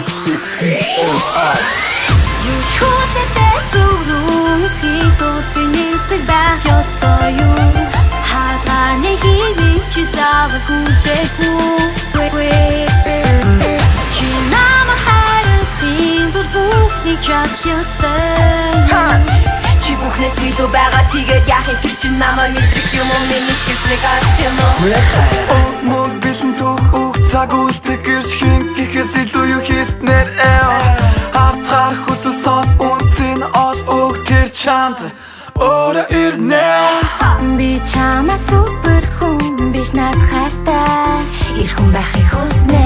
I You chose that зөврөн скитор бинистэг байх ёстой юу хаалганы хивэн чи заавал хүлээхгүй чи намайг хайрлахын тулд бүхнийг чадах ёстой чи бүхнээс илүү байгаа тэгээд яахын тэр чи намайг мэдрэх юм уу миний хэсэг арах юм уу мөн бэлэн түүх үг цаг үлдэх гэрчхийн гэхээс илүү юу хийснээр харцгаар хүсэл сос үнцэн ол үг тэр чамд ора ирнэ би чамаа супер хүн биш над хайртай ир хүн байхыг хүснэ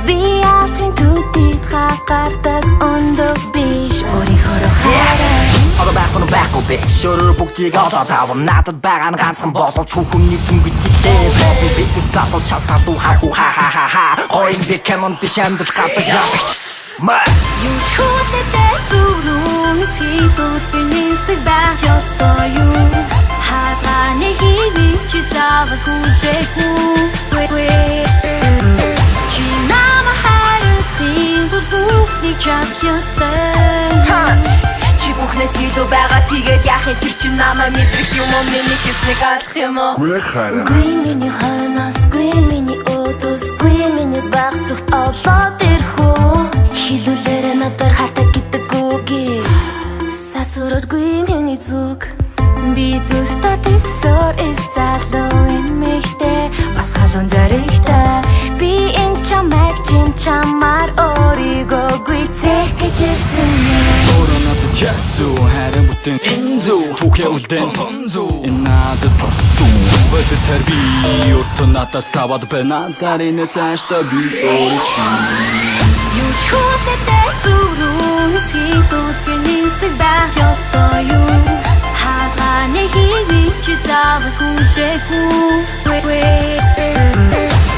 би алтрын төдийд хагаардаг өндөг биш өөрийнхөө хайраа одоо байхгүй биш өөрөөр бүгдийг одоо тавар надад байгаа нь ганцхан болов чүхүний түнгэж ирлээ болов битс залуу часалуу ха хойн би кэмон биш амдал гадаг явах You chose that зөврөн скитор бинистэг байх ёстой юу хаалганы хивэн чи заавал хүлээхгүй чи намайг хайрлахын тулд бүхнийг чадах ёстой чи бүхнээс илүү байгаа тэгээд яахын тэр чи намайг мэдрэх юм уу миний хэсэг алах юм уу Гуй миний ханаас гуй миний өдөөс гуй миний баг зүгт олоод ирхүү хилүүлээрэ надад хартаа гэдэг үгийг сасурдгүй миний зүг би зүстэ тэсор залуу эмэгтэй бас халуун зоригтой би энд чамайг чамаар өөрийгөө гүйцэх гэж ирсэн өөрөө надад яцуу харин бүтэн энзүү түүхээ үлдэн энэ надад бас зүү өдөр тэр би өөртөө надад савад бэнантарин цаашдаа би өөрчий You chose that зөврөн скитор бинистэг байх ёстой юу хаалганы хивэн чи заавал хүлээхгүй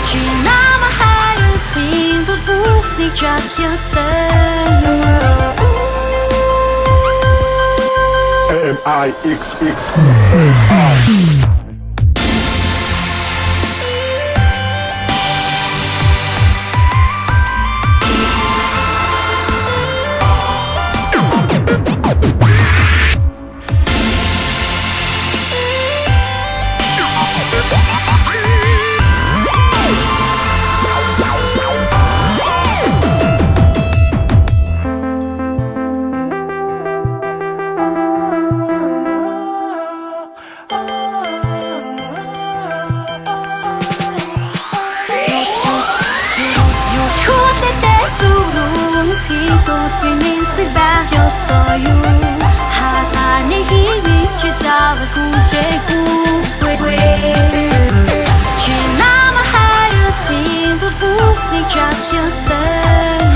чи намайг хайрлахын тулд бүхнийг чадах ёстой MIXX скитор бинистэг байх ёстой юу хаалганы хивэн чи заавал хүлээхгүй чи намайг хайрлахын тулд бүхнийг чадах ёстой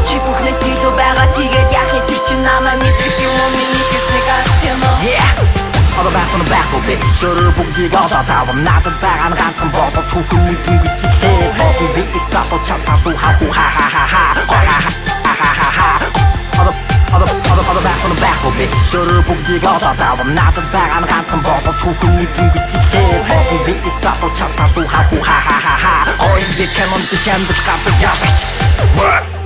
чи бүхнээс илүү байгаа тэгээд яахын тэр чи намайг мэдрэх юм уу миний хэсэг алах юм уу одоо биш өөрөөр бүгдийг одоо тавар надад байгаа нь ганцхан болов чүхүний түнгэж ирлээ болов битс залуу часалуу ха одоо биш өөрөөр бүгдийг одоо тавар надад байгаа нь ганцхан болов чүхүний түнгэж ирлээ болов битс залуу часалуу ха хойн би кэмон биш амдал гадаг явах